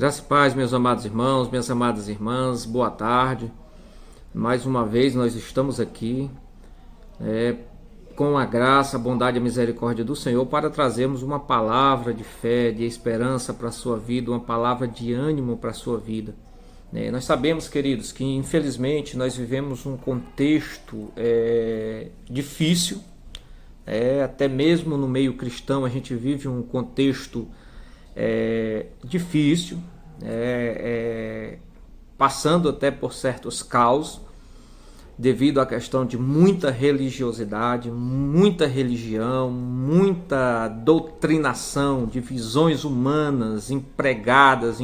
Graça e paz, meus amados irmãos, minhas amadas irmãs, boa tarde. Mais uma vez nós estamos aqui com a graça, a bondade e a misericórdia do Senhor para trazermos uma palavra de fé, de esperança para a sua vida, uma palavra de ânimo para a sua vida. Nós sabemos, queridos, que infelizmente nós vivemos um contexto difícil, até mesmo no meio cristão a gente vive um contexto difícil, passando até por certos caos, devido à questão de muita religiosidade, muita religião, muita doutrinação de visões humanas impregnadas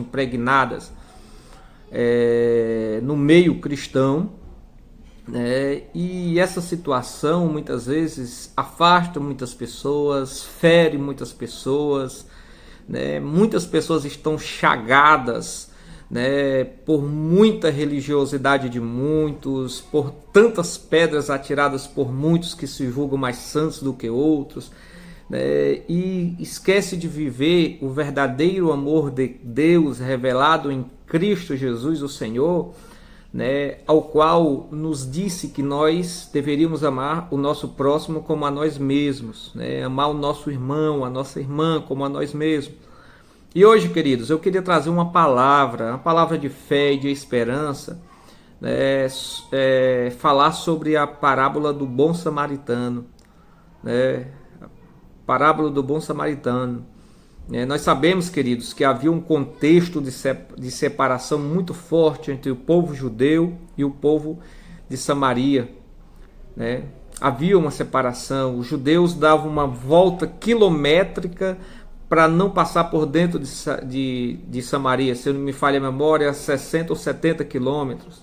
no meio cristão, e essa situação muitas vezes afasta muitas pessoas, fere muitas pessoas, muitas pessoas estão chagadas por muita religiosidade de muitos, por tantas pedras atiradas por muitos que se julgam mais santos do que outros, e esquece de viver o verdadeiro amor de Deus revelado em Cristo Jesus, o Senhor, ao qual nos disse que nós deveríamos amar o nosso próximo como a nós mesmos, amar o nosso irmão, a nossa irmã como a nós mesmos. E hoje, queridos, eu queria trazer uma palavra de fé e de esperança, falar sobre a parábola do bom samaritano, a parábola do bom samaritano. Nós sabemos, queridos, que havia um contexto de separação muito forte entre o povo judeu e o povo de Samaria. Havia uma separação, os judeus davam uma volta quilométrica para não passar por dentro de Samaria, se não me falha a memória, 60 ou 70 quilômetros.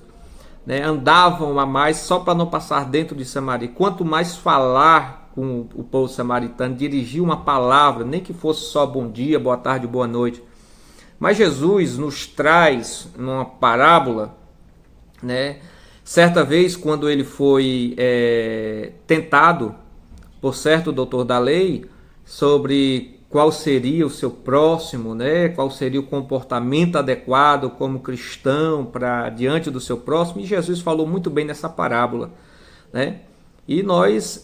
Andavam a mais só para não passar dentro de Samaria. Quanto mais falar com o povo samaritano, dirigir uma palavra, nem que fosse só bom dia, boa tarde, boa noite. Mas Jesus nos traz numa parábola, certa vez quando ele foi tentado por certo doutor da lei sobre qual seria o seu próximo, qual seria o comportamento adequado como cristão para diante do seu próximo, e Jesus falou muito bem nessa parábola, E nós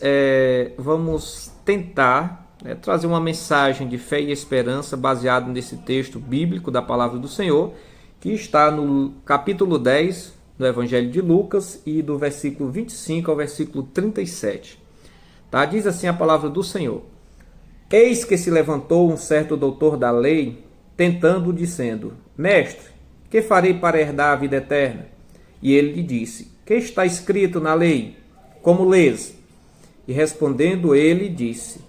vamos tentar trazer uma mensagem de fé e esperança baseado nesse texto bíblico da palavra do Senhor, que está no capítulo 10 do Evangelho de Lucas e do versículo 25 ao versículo 37. Diz assim a palavra do Senhor: Eis que se levantou um certo doutor da lei, tentando-o, dizendo: Mestre, que farei para herdar a vida eterna? E ele lhe disse: Que está escrito na lei? Como lês? E respondendo ele, disse: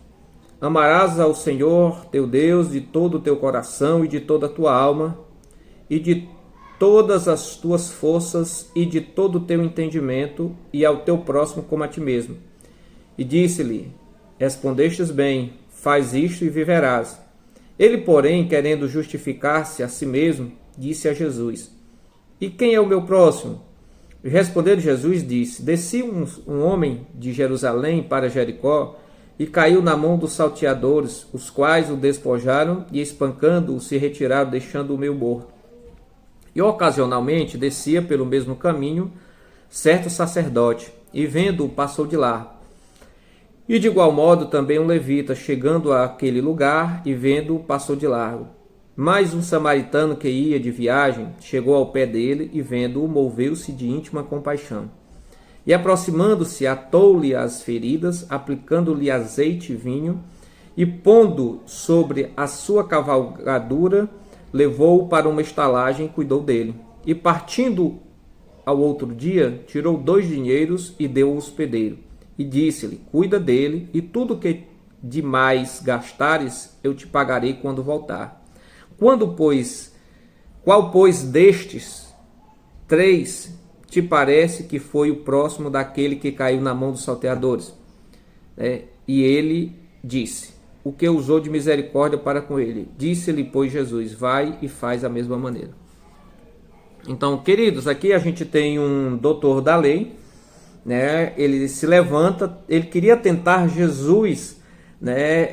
Amarás ao Senhor teu Deus de todo o teu coração e de toda a tua alma, e de todas as tuas forças e de todo o teu entendimento, e ao teu próximo como a ti mesmo. E disse-lhe: Respondestes bem, faz isto e viverás. Ele, porém, querendo justificar-se a si mesmo, disse a Jesus: E quem é o meu próximo? E respondendo Jesus, disse: Desci um homem de Jerusalém para Jericó, e caiu na mão dos salteadores, os quais o despojaram e, espancando-o, se retiraram, deixando o meio morto. E ocasionalmente descia pelo mesmo caminho certo sacerdote, e vendo-o, passou de largo. E de igual modo também um levita, chegando àquele lugar e vendo-o, passou de largo. Mas um samaritano que ia de viagem chegou ao pé dele e vendo-o, moveu-se de íntima compaixão. E aproximando-se, atou-lhe as feridas, aplicando-lhe azeite e vinho, e pondo sobre a sua cavalgadura, levou-o para uma estalagem e cuidou dele. E partindo ao outro dia, tirou 2 dinheiros e deu ao hospedeiro. E disse-lhe: Cuida dele, e tudo que demais gastares, eu te pagarei quando voltar. Qual, pois, destes 3 te parece que foi o próximo daquele que caiu na mão dos salteadores? E ele disse: O que usou de misericórdia para com ele? Disse-lhe, pois, Jesus: Vai e faz a mesma maneira. Então, queridos, aqui a gente tem um doutor da lei, ele se levanta, ele queria tentar Jesus né,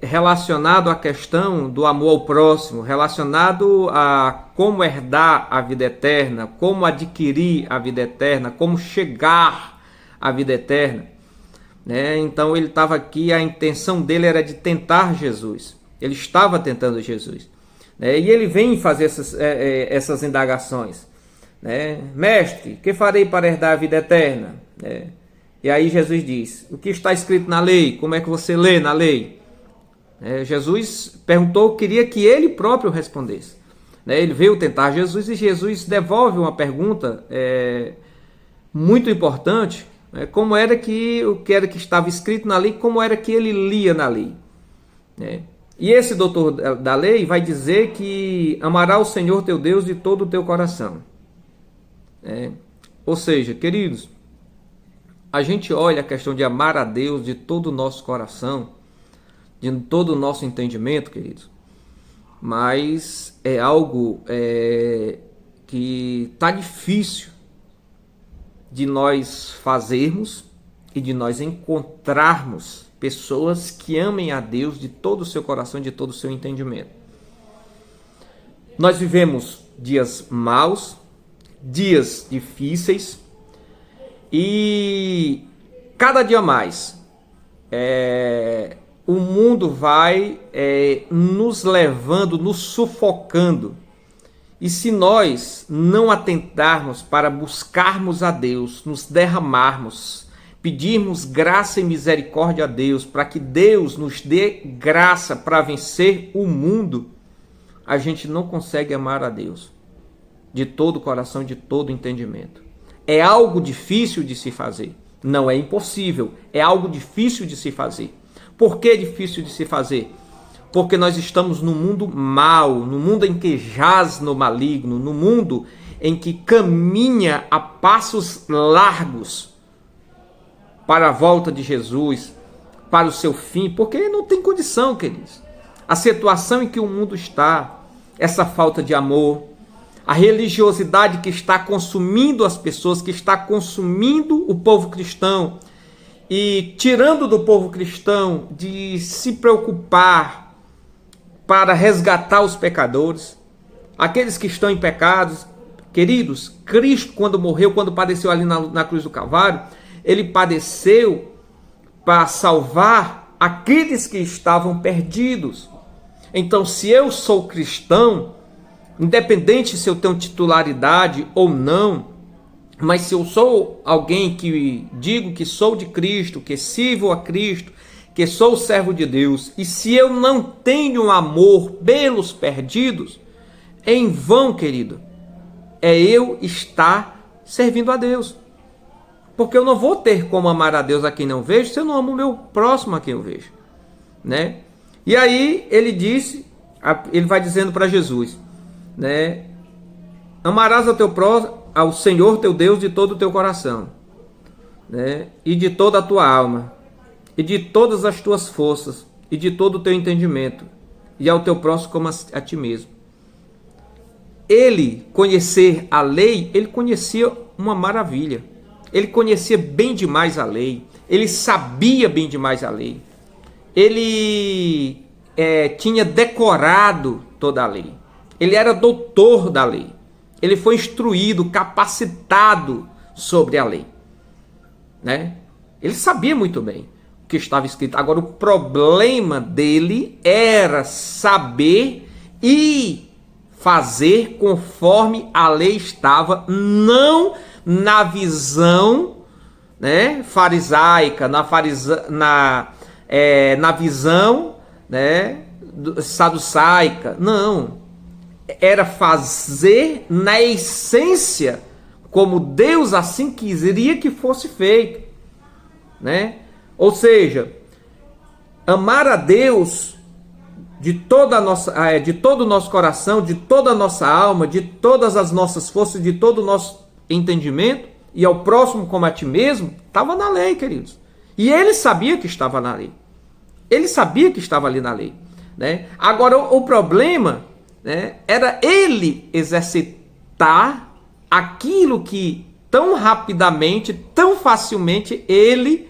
relacionado à questão do amor ao próximo, relacionado a como herdar a vida eterna, como adquirir a vida eterna, como chegar à vida eterna, né? Então ele estava aqui, a intenção dele era de tentar Jesus, ele estava tentando Jesus, né? E ele vem fazer essas indagações, né? Mestre, que farei para herdar a vida eterna? E aí Jesus diz, o que está escrito na lei? Como é que você lê na lei? Jesus perguntou, queria que ele próprio respondesse. Ele veio tentar Jesus e Jesus devolve uma pergunta muito importante, como era que o que era que estava escrito na lei, como era que ele lia na lei. E esse doutor da lei vai dizer que amará o Senhor teu Deus de todo o teu coração. Ou seja, queridos, a gente olha a questão de amar a Deus de todo o nosso coração, de todo o nosso entendimento, queridos, mas é algo que está difícil de nós fazermos e de nós encontrarmos pessoas que amem a Deus de todo o seu coração, de todo o seu entendimento. Nós vivemos dias maus, dias difíceis, e cada dia mais o mundo vai nos levando, nos sufocando. E se nós não atentarmos para buscarmos a Deus, nos derramarmos, pedirmos graça e misericórdia a Deus, para que Deus nos dê graça para vencer o mundo, a gente não consegue amar a Deus de todo o coração, de todo o entendimento. É algo difícil de se fazer. Não é impossível, é algo difícil de se fazer. Por que difícil de se fazer? Porque nós estamos num mundo mau, num mundo em que jaz no maligno, num mundo em que caminha a passos largos para a volta de Jesus, para o seu fim, porque não tem condição, queridos. A situação em que o mundo está, essa falta de amor, a religiosidade que está consumindo as pessoas, que está consumindo o povo cristão e tirando do povo cristão de se preocupar para resgatar os pecadores, aqueles que estão em pecados. Queridos, Cristo, quando morreu, quando padeceu ali na cruz do Calvário, ele padeceu para salvar aqueles que estavam perdidos. Então, se eu sou cristão, independente se eu tenho titularidade ou não, mas se eu sou alguém que digo que sou de Cristo, que sirvo a Cristo, que sou servo de Deus, e se eu não tenho amor pelos perdidos, em vão, querido, é eu estar servindo a Deus. Porque eu não vou ter como amar a Deus a quem não vejo, se eu não amo o meu próximo a quem eu vejo, né? E aí ele disse, ele vai dizendo para Jesus, né? Amarás ao Senhor teu Deus de todo o teu coração, né? E de toda a tua alma, e de todas as tuas forças, e de todo o teu entendimento, e ao teu próximo como a ti mesmo. Ele conhecer a lei, ele conhecia uma maravilha. Ele conhecia bem demais a lei. Ele sabia bem demais a lei. Ele tinha decorado toda a lei. Ele era doutor da lei. Ele foi instruído, capacitado sobre a lei, né? Ele sabia muito bem o que estava escrito. Agora, o problema dele era saber e fazer conforme a lei estava, não na visão, né, farisaica, na visão, né, saducaica. Não. Era fazer na essência como Deus assim queria que fosse feito, né? Ou seja, amar a Deus de todo o nosso coração, de toda a nossa alma, de todas as nossas forças, de todo o nosso entendimento, e ao próximo como a ti mesmo, estava na lei, queridos. E ele sabia que estava na lei. Ele sabia que estava ali na lei, né? Agora, o problema, né, era ele exercitar aquilo que tão rapidamente, tão facilmente ele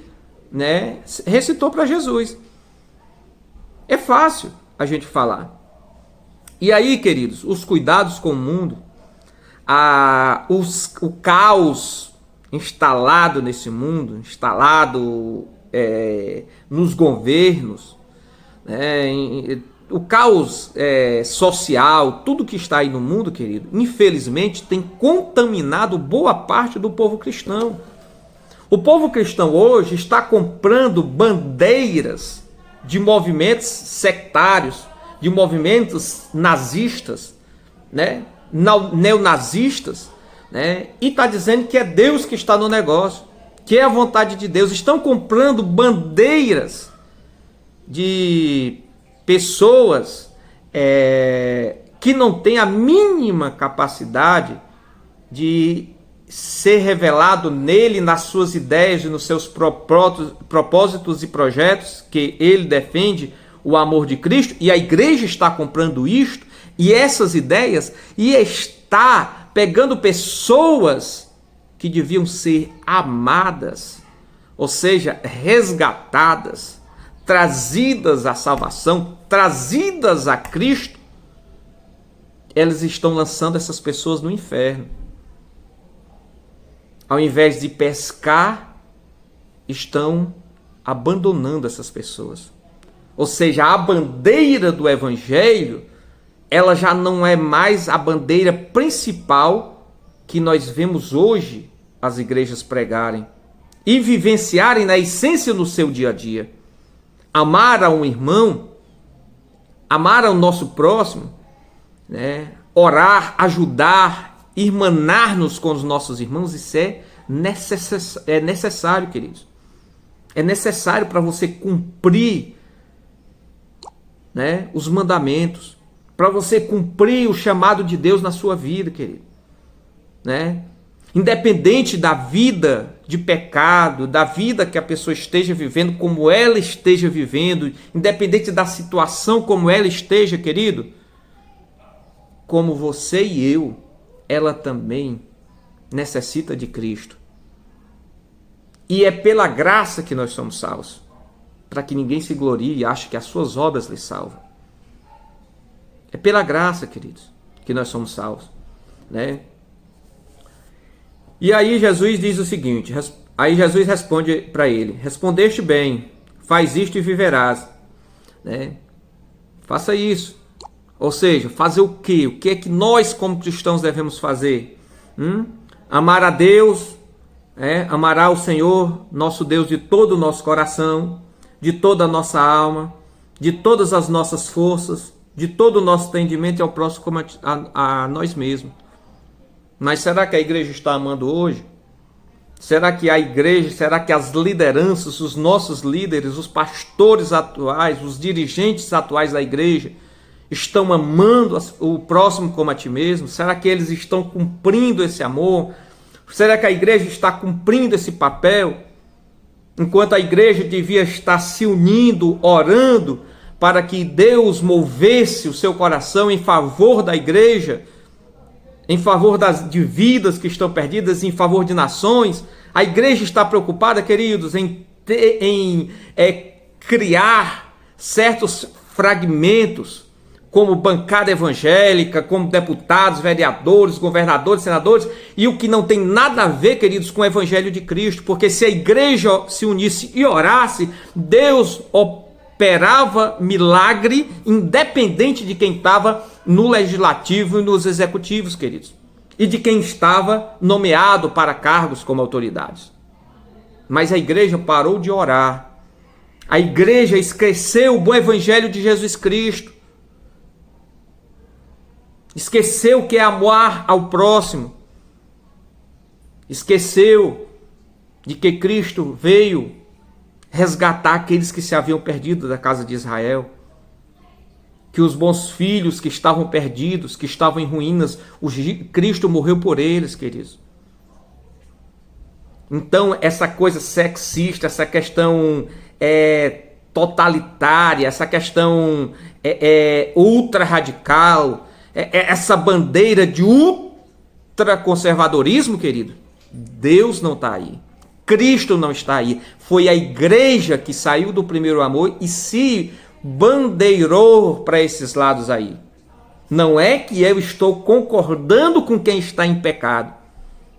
né, recitou para Jesus. É fácil a gente falar. E aí, queridos, os cuidados com o mundo, o caos instalado nesse mundo, instalado nos governos, né, o caos social, tudo que está aí no mundo, querido, infelizmente tem contaminado boa parte do povo cristão. O povo cristão hoje está comprando bandeiras de movimentos sectários, de movimentos nazistas, né, neonazistas, né, e está dizendo que é Deus que está no negócio, que é a vontade de Deus. Estão comprando bandeiras de pessoas que não têm a mínima capacidade de ser revelado nele, nas suas ideias e nos seus propósitos e projetos, que ele defende o amor de Cristo, e a igreja está comprando isto, e essas ideias, e está pegando pessoas que deviam ser amadas, ou seja, resgatadas, trazidas à salvação, trazidas a Cristo, elas estão lançando essas pessoas no inferno. Ao invés de pescar, estão abandonando essas pessoas. Ou seja, a bandeira do Evangelho, ela já não é mais a bandeira principal que nós vemos hoje as igrejas pregarem e vivenciarem na essência no seu dia a dia. Amar a um irmão, amar ao nosso próximo, né? Orar, ajudar, irmanar-nos com os nossos irmãos, isso é necessário, queridos. É necessário para você cumprir, né, os mandamentos, para você cumprir o chamado de Deus na sua vida, querido, né? Independente da vida de pecado, da vida que a pessoa esteja vivendo, como ela esteja vivendo, independente da situação como ela esteja, querido, como você e eu, ela também necessita de Cristo. E é pela graça que nós somos salvos, para que ninguém se glorie e ache que as suas obras lhe salvam. É pela graça, queridos, que nós somos salvos, né? E aí Jesus diz o seguinte, aí Jesus responde para ele: respondeste bem, faz isto e viverás, né? Faça isso. Ou seja, fazer o quê? O que é que nós como cristãos devemos fazer? Amar a Deus, amará o Senhor, nosso Deus, de todo o nosso coração, de toda a nossa alma, de todas as nossas forças, de todo o nosso entendimento, e ao próximo como a nós mesmos. Mas será que a igreja está amando hoje? Será que a igreja, será que as lideranças, os nossos líderes, os pastores atuais, os dirigentes atuais da igreja, estão amando o próximo como a ti mesmo? Será que eles estão cumprindo esse amor? Será que a igreja está cumprindo esse papel? Enquanto a igreja devia estar se unindo, orando, para que Deus movesse o seu coração em favor da igreja, em favor de vidas que estão perdidas, em favor de nações. A igreja está preocupada, queridos, em criar certos fragmentos, como bancada evangélica, como deputados, vereadores, governadores, senadores, e o que não tem nada a ver, queridos, com o evangelho de Cristo, porque se a igreja se unisse e orasse, Deus operava milagre, independente de quem estava no legislativo e nos executivos, queridos, e de quem estava nomeado para cargos como autoridades. Mas a igreja parou de orar, a igreja esqueceu o bom evangelho de Jesus Cristo, esqueceu o que é amar ao próximo, esqueceu de que Cristo veio resgatar aqueles que se haviam perdido da casa de Israel, que os bons filhos que estavam perdidos, que estavam em ruínas, Cristo morreu por eles, queridos. Então essa coisa sexista, essa questão totalitária, essa questão ultra radical, essa bandeira de ultraconservadorismo, querido, Deus não está aí. Cristo não está aí. Foi a igreja que saiu do primeiro amor e se bandeirou para esses lados aí. Não é que eu estou concordando com quem está em pecado.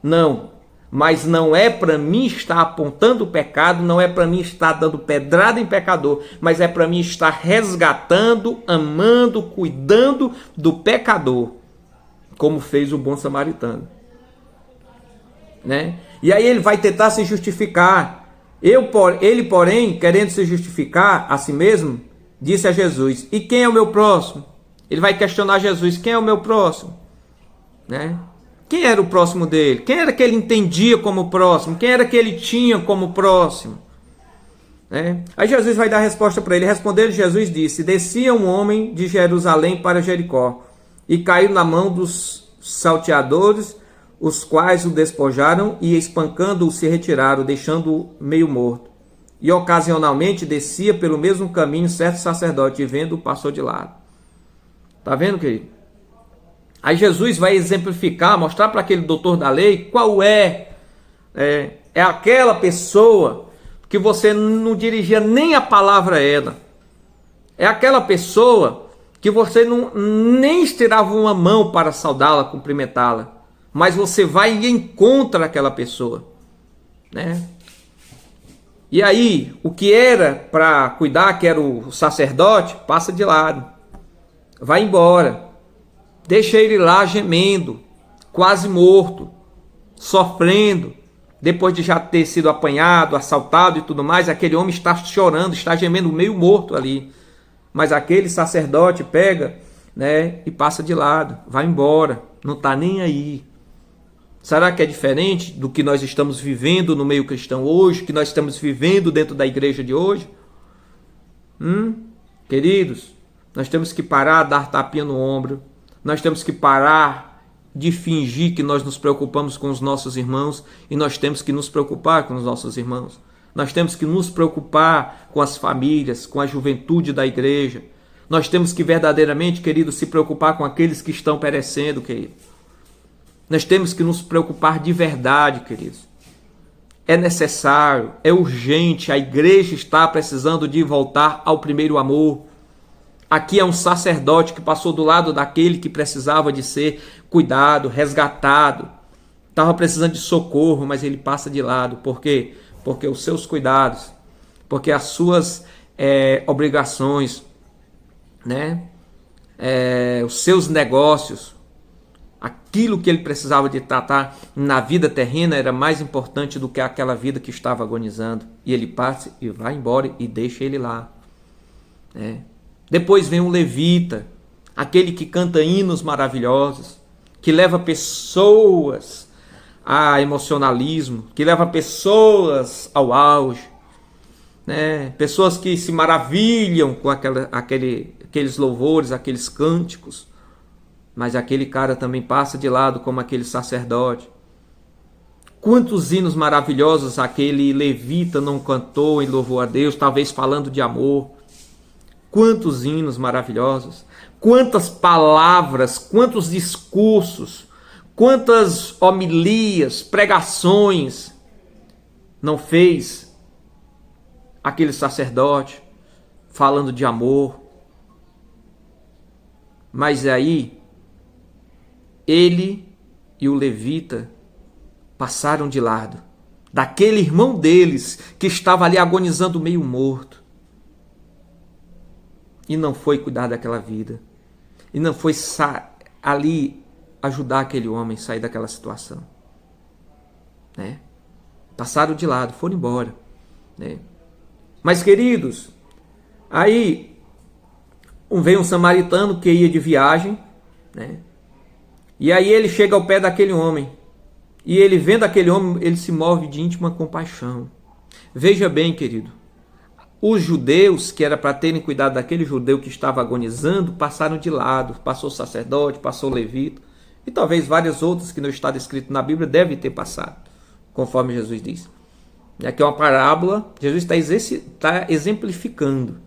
Não. Mas não é para mim estar apontando o pecado, não é para mim estar dando pedrada em pecador, mas é para mim estar resgatando, amando, cuidando do pecador, como fez o bom samaritano. Né? E aí ele vai tentar se justificar. Ele, porém, querendo se justificar a si mesmo, disse a Jesus: e quem é o meu próximo? Ele vai questionar Jesus: quem é o meu próximo? Né? Quem era o próximo dele? Quem era que ele entendia como próximo? Quem era que ele tinha como próximo? Né? Aí Jesus vai dar a resposta para ele. Respondendo, Jesus disse: descia um homem de Jerusalém para Jericó e caiu na mão dos salteadores, os quais o despojaram e, espancando-o, se retiraram, deixando-o meio morto. E ocasionalmente descia pelo mesmo caminho certo sacerdote, e vendo-o, passou de lado. Tá vendo, querido? Aí Jesus vai exemplificar, mostrar para aquele doutor da lei qual é aquela pessoa que você não dirigia nem a palavra a ela. É aquela pessoa que você nem estirava uma mão para saudá-la, cumprimentá-la. Mas você vai e encontra aquela pessoa. Né? E aí, o que era para cuidar, que era o sacerdote, passa de lado. Vai embora. Deixa ele lá gemendo, quase morto, sofrendo, depois de já ter sido apanhado, assaltado e tudo mais. Aquele homem está chorando, está gemendo meio morto ali. Mas aquele sacerdote pega, né, e passa de lado, vai embora, não está nem aí. Será que é diferente do que nós estamos vivendo no meio cristão hoje, que nós estamos vivendo dentro da igreja de hoje? Queridos, nós temos que parar de dar tapinha no ombro. Nós temos que parar de fingir que nós nos preocupamos com os nossos irmãos e nós temos que nos preocupar com os nossos irmãos. Nós temos que nos preocupar com as famílias, com a juventude da igreja. Nós temos que verdadeiramente, querido, se preocupar com aqueles que estão perecendo, querido. Nós temos que nos preocupar de verdade, queridos. É necessário, é urgente, a igreja está precisando de voltar ao primeiro amor. Aqui é um sacerdote que passou do lado daquele que precisava de ser cuidado, resgatado. Estava precisando de socorro, mas ele passa de lado. Por quê? Porque os seus cuidados, porque as suas obrigações, né? Os seus negócios, aquilo que ele precisava de tratar na vida terrena era mais importante do que aquela vida que estava agonizando. E ele passa e vai embora e deixa ele lá. Depois vem um levita, aquele que canta hinos maravilhosos, que leva pessoas a emocionalismo, que leva pessoas ao auge, né? Pessoas que se maravilham com aqueles louvores, aqueles cânticos, mas aquele cara também passa de lado como aquele sacerdote. Quantos hinos maravilhosos aquele levita não cantou e louvou a Deus, talvez falando de amor. Quantos hinos maravilhosos, quantas palavras, quantos discursos, quantas homilias, pregações não fez aquele sacerdote falando de amor. Mas aí, ele e o levita passaram de lado daquele irmão deles que estava ali agonizando meio morto. E não foi cuidar daquela vida. E não foi ali ajudar aquele homem a sair daquela situação. Né? Passaram de lado, foram embora. Né? Mas, queridos, aí veio um samaritano que ia de viagem. Né? E aí ele chega ao pé daquele homem. E ele vendo aquele homem, ele se move de íntima compaixão. Veja bem, querido. Os judeus, que era para terem cuidado daquele judeu que estava agonizando, passaram de lado. Passou o sacerdote, passou o levita. E talvez várias outras que não está escrito na Bíblia devem ter passado, conforme Jesus diz. E aqui é uma parábola, Jesus está exemplificando.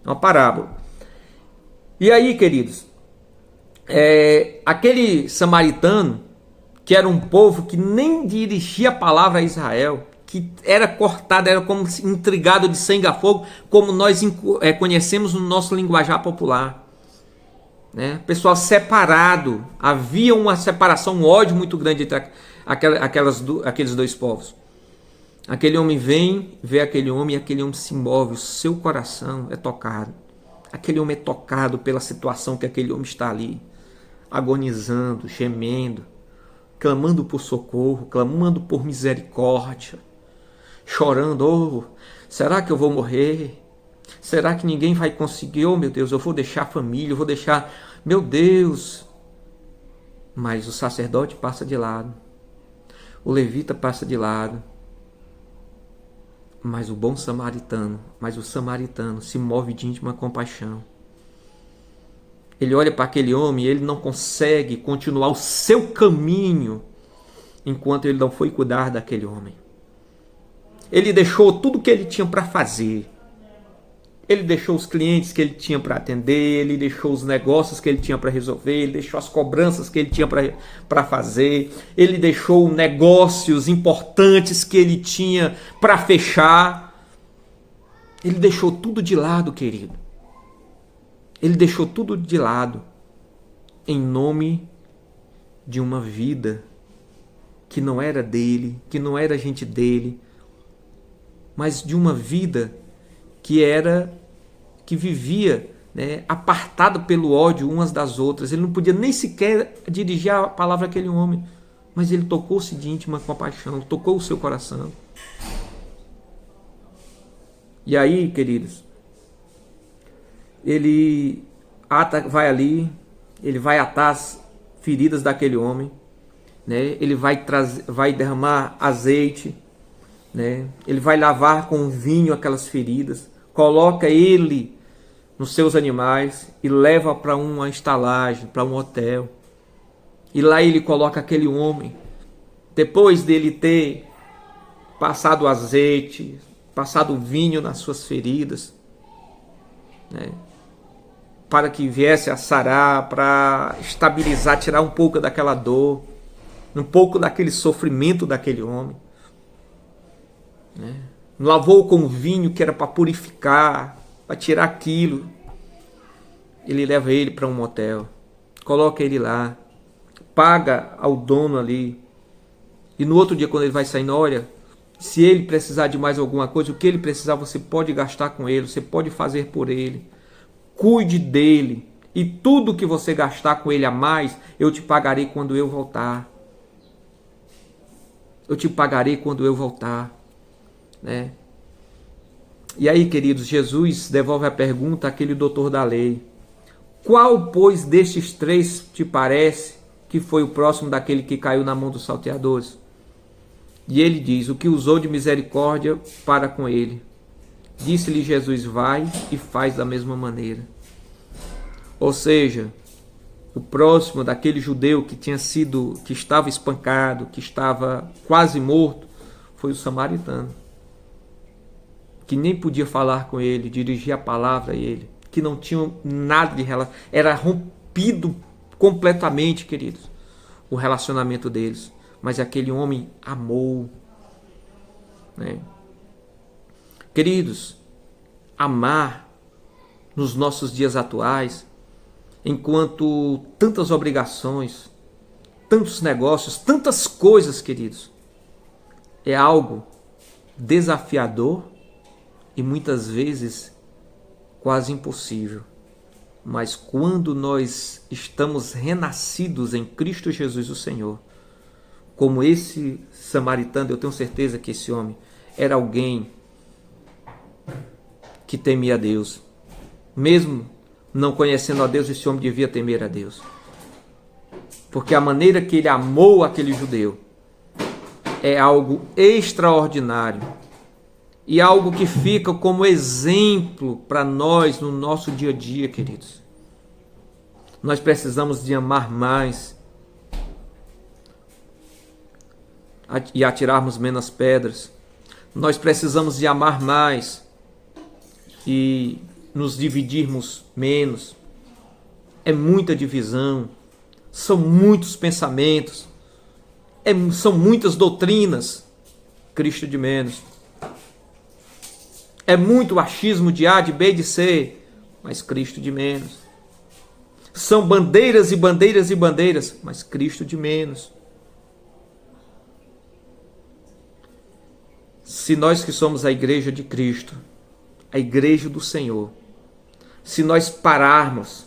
É uma parábola. E aí, queridos, aquele samaritano, que era um povo que nem dirigia a palavra a Israel, que era cortado, era como intrigado de sangue a fogo, como nós conhecemos no nosso linguajar popular. Né? Pessoal separado, havia uma separação, um ódio muito grande entre aqueles dois povos. Aquele homem vê aquele homem e aquele homem se move, o seu coração é tocado. Aquele homem é tocado pela situação que aquele homem está ali, agonizando, gemendo, clamando por socorro, clamando por misericórdia, chorando, oh, será que eu vou morrer? Será que ninguém vai conseguir? Oh, meu Deus, eu vou deixar a família, eu vou deixar... Meu Deus! Mas o sacerdote passa de lado, o levita passa de lado, mas o samaritano se move de íntima compaixão. Ele olha para aquele homem e ele não consegue continuar o seu caminho enquanto ele não foi cuidar daquele homem. Ele deixou tudo o que ele tinha para fazer. Ele deixou os clientes que ele tinha para atender, ele deixou os negócios que ele tinha para resolver, ele deixou as cobranças que ele tinha para fazer, ele deixou negócios importantes que ele tinha para fechar. Ele deixou tudo de lado, querido. Ele deixou tudo de lado em nome de uma vida que não era dele, que não era gente dele, mas de uma vida que vivia, né, apartado pelo ódio umas das outras. Ele não podia nem sequer dirigir a palavra àquele homem, mas ele tocou-se de íntima compaixão, tocou o seu coração. E aí, queridos, ele vai ali, ele vai atar as feridas daquele homem, né? Ele vai derramar azeite, né? Ele vai lavar com vinho aquelas feridas, coloca ele nos seus animais e leva para uma estalagem, para um hotel. E lá ele coloca aquele homem, depois dele ter passado azeite, passado vinho nas suas feridas, né? Para que viesse a sarar, para estabilizar, tirar um pouco daquela dor, um pouco daquele sofrimento daquele homem, né? Lavou com vinho que era para purificar, para tirar aquilo. Ele leva ele para um motel, coloca ele lá, paga ao dono ali. E no outro dia, quando ele vai saindo, olha, se ele precisar de mais alguma coisa, o que ele precisar, você pode gastar com ele, você pode fazer por ele. Cuide dele. E tudo que você gastar com ele a mais, eu te pagarei quando eu voltar. Eu te pagarei quando eu voltar. Né? E aí, queridos, Jesus devolve a pergunta àquele doutor da lei. Qual, pois, destes três te parece que foi o próximo daquele que caiu na mão dos salteadores? E ele diz, o que usou de misericórdia para com ele. Disse-lhe Jesus, vai e faz da mesma maneira. Ou seja, o próximo daquele judeu que estava espancado, que estava quase morto, foi o samaritano. Que nem podia falar com ele, dirigir a palavra a ele, que não tinha nada de relação, era rompido completamente, queridos, o relacionamento deles. Mas aquele homem amou, né? Queridos, amar nos nossos dias atuais, enquanto tantas obrigações, tantos negócios, tantas coisas, queridos, é algo desafiador e muitas vezes quase impossível. Mas quando nós estamos renascidos em Cristo Jesus o Senhor, como esse samaritano, eu tenho certeza que esse homem era alguém que temia a Deus. Mesmo não conhecendo a Deus, esse homem devia temer a Deus. Porque a maneira que ele amou aquele judeu é algo extraordinário. E algo que fica como exemplo para nós no nosso dia a dia, queridos. Nós precisamos de amar mais e atirarmos menos pedras. Nós precisamos de amar mais e nos dividirmos menos. É muita divisão, são muitos pensamentos, são muitas doutrinas, Cristo de menos. É muito achismo de A, de B, de C, mas Cristo de menos. São bandeiras e bandeiras e bandeiras, mas Cristo de menos. Se nós que somos a igreja de Cristo, a igreja do Senhor, se nós pararmos,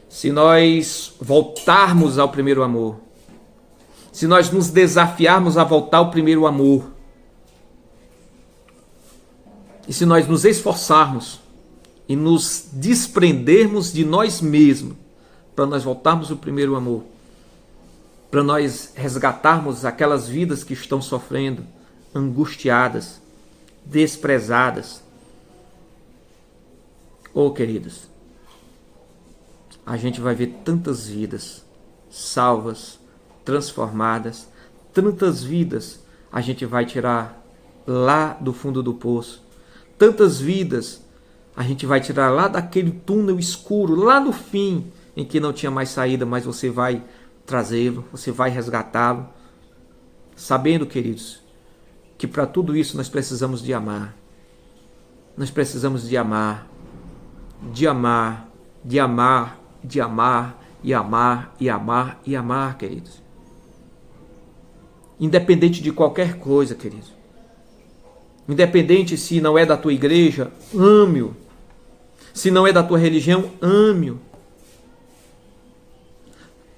se nós voltarmos ao primeiro amor, se nós nos desafiarmos a voltar ao primeiro amor, e se nós nos esforçarmos e nos desprendermos de nós mesmos, para nós voltarmos ao primeiro amor, para nós resgatarmos aquelas vidas que estão sofrendo, angustiadas, desprezadas. Oh, queridos, a gente vai ver tantas vidas salvas, transformadas, tantas vidas a gente vai tirar lá do fundo do poço, tantas vidas a gente vai tirar lá daquele túnel escuro, lá no fim, em que não tinha mais saída, mas você vai trazê-lo, você vai resgatá-lo, sabendo, queridos, que para tudo isso nós precisamos de amar. Nós precisamos de amar, de amar, de amar, de amar, e amar, e amar, e amar, queridos. Independente de qualquer coisa, queridos. Independente se não é da tua igreja, ame-o. Se não é da tua religião, ame-o.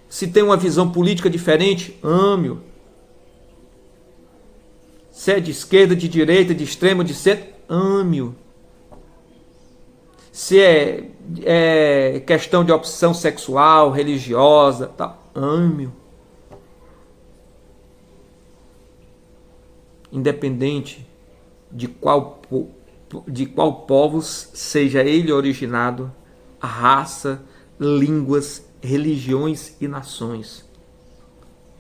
Se tem uma visão política diferente, ame-o. Se é de esquerda, de direita, de extremo, de centro, ame-o. Se é questão de opção sexual, religiosa, tal, ame-o. Independente de qual povos seja ele originado, a raça, línguas, religiões e nações.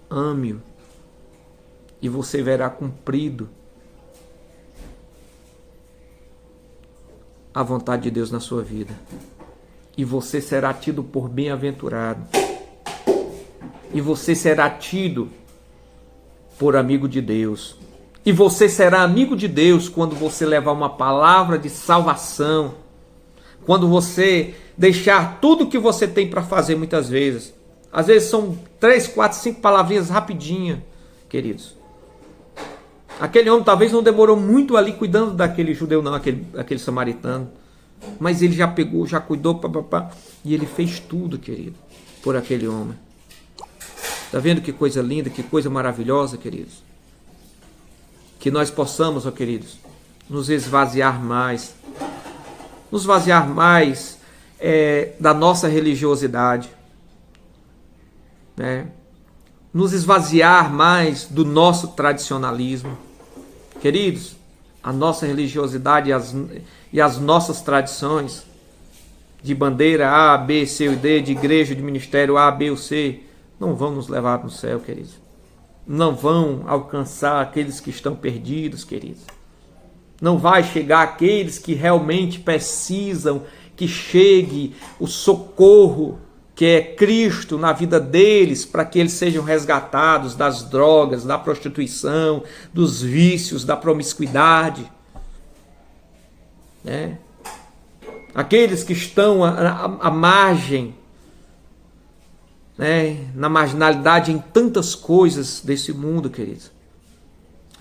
Ame-o. E você verá cumprido a vontade de Deus na sua vida. E você será tido por bem-aventurado. E você será tido por amigo de Deus. E você será amigo de Deus quando você levar uma palavra de salvação. Quando você deixar tudo que você tem para fazer muitas vezes. Às vezes são 3, 4, 5 palavrinhas rapidinho, queridos. Aquele homem talvez não demorou muito ali cuidando daquele judeu, não, aquele samaritano. Mas ele já pegou, já cuidou, e ele fez tudo, querido, por aquele homem. Está vendo que coisa linda, que coisa maravilhosa, queridos? Que nós possamos, ó queridos, nos esvaziar mais. Nos esvaziar mais da nossa religiosidade. Né? Nos esvaziar mais do nosso tradicionalismo. Queridos, a nossa religiosidade e as nossas tradições de bandeira A, B, C e D, de igreja, de ministério A, B ou C, não vão nos levar no céu, queridos. Não vão alcançar aqueles que estão perdidos, queridos. Não vai chegar aqueles que realmente precisam que chegue o socorro que é Cristo na vida deles, para que eles sejam resgatados das drogas, da prostituição, dos vícios, da promiscuidade. Né? Aqueles que estão à margem, né? Na marginalidade em tantas coisas desse mundo, queridos.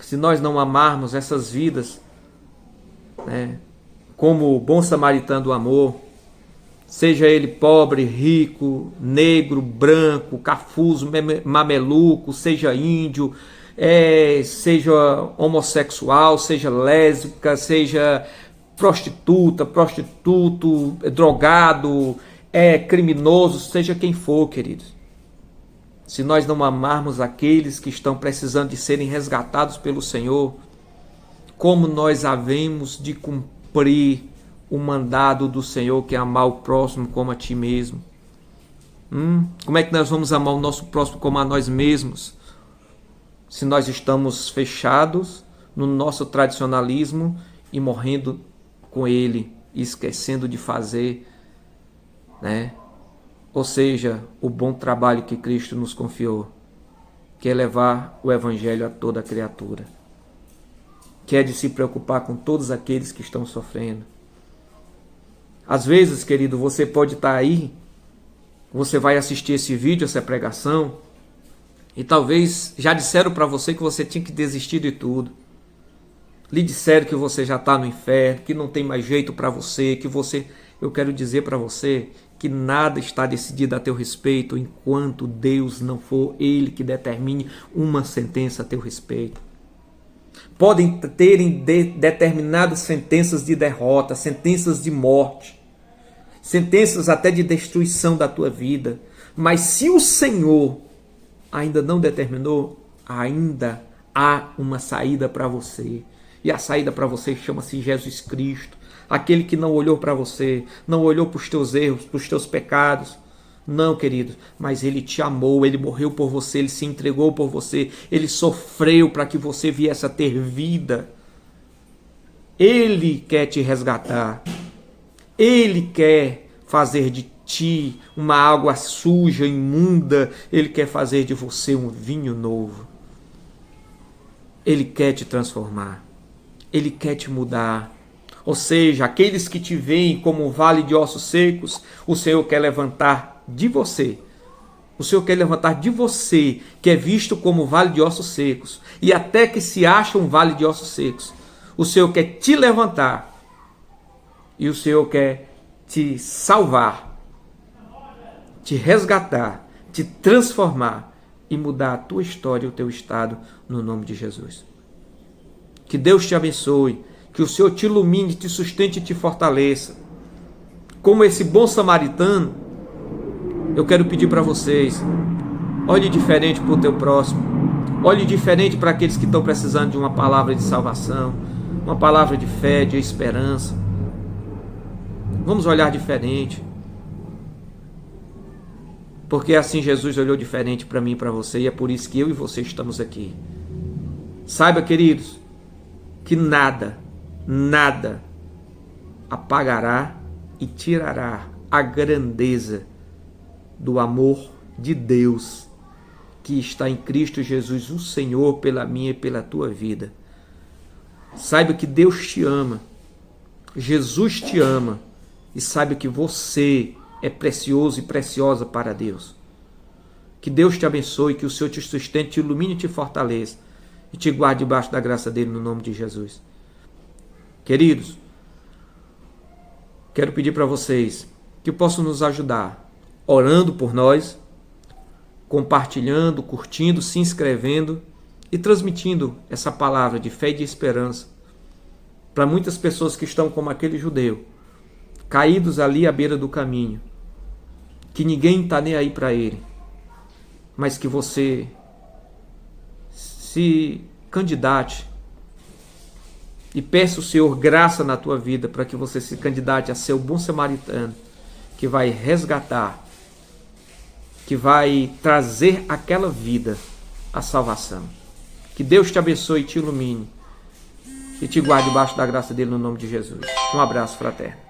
Se nós não amarmos essas vidas, né? Como o bom samaritano do amor, seja ele pobre, rico, negro, branco, cafuso, mameluco, seja índio, seja homossexual, seja lésbica, seja prostituta, prostituto, drogado, criminoso, seja quem for, queridos. Se nós não amarmos aqueles que estão precisando de serem resgatados pelo Senhor, como nós havemos de cumprir o mandado do Senhor, que é amar o próximo como a ti mesmo? Como é que nós vamos amar o nosso próximo como a nós mesmos? Se nós estamos fechados no nosso tradicionalismo e morrendo com ele, e esquecendo de fazer, né? Ou seja, o bom trabalho que Cristo nos confiou. que é levar o evangelho a toda criatura, que é de se preocupar com todos aqueles que estão sofrendo. Às vezes, querido, você pode estar aí, você vai assistir esse vídeo, essa pregação, e talvez já disseram para você que você tinha que desistir de tudo. Lhe disseram que você já está no inferno, que não tem mais jeito para você, Eu quero dizer para você que nada está decidido a teu respeito enquanto Deus não for Ele que determine uma sentença a teu respeito. Podem terem determinadas sentenças de derrota, sentenças de morte, sentenças até de destruição da tua vida. Mas se o Senhor ainda não determinou, ainda há uma saída para você. E a saída para você chama-se Jesus Cristo. Aquele que não olhou para você, não olhou para os teus erros, para os teus pecados. Não, querido, mas Ele te amou, Ele morreu por você, Ele se entregou por você, Ele sofreu para que você viesse a ter vida. Ele quer te resgatar. Ele quer fazer de ti uma água suja, imunda. Ele quer fazer de você um vinho novo. Ele quer te transformar. Ele quer te mudar. Ou seja, aqueles que te veem como um vale de ossos secos, o Senhor quer levantar de você. O Senhor quer levantar de você, que é visto como vale de ossos secos, e até que se acha um vale de ossos secos. O Senhor quer te levantar, e o Senhor quer te salvar, te resgatar, te transformar e mudar a tua história e o teu estado no nome de Jesus. Que Deus te abençoe, que o Senhor te ilumine, te sustente e te fortaleça. Como esse bom samaritano, eu quero pedir para vocês, olhe diferente para o teu próximo, olhe diferente para aqueles que estão precisando de uma palavra de salvação, uma palavra de fé, de esperança. Vamos olhar diferente, porque assim Jesus olhou diferente para mim e para você, e é por isso que eu e você estamos aqui. Saiba, queridos, que nada apagará e tirará a grandeza do amor de Deus que está em Cristo Jesus, o Senhor, pela minha e pela tua vida. Saiba que Deus te ama, Jesus te ama, e saiba que você é precioso e preciosa para Deus. Que Deus te abençoe, que o Senhor te sustente, te ilumine e te fortaleça, e te guarde debaixo da graça dele no nome de Jesus. Queridos, quero pedir para vocês que possam nos ajudar, orando por nós, compartilhando, curtindo, se inscrevendo e transmitindo essa palavra de fé e de esperança para muitas pessoas que estão como aquele judeu, caídos ali à beira do caminho, que ninguém está nem aí para ele, mas que você se candidate e peça o Senhor graça na tua vida para que você se candidate a ser o bom samaritano que vai resgatar, que vai trazer àquela vida a salvação. Que Deus te abençoe e te ilumine e te guarde debaixo da graça dele no nome de Jesus. Um abraço fraterno.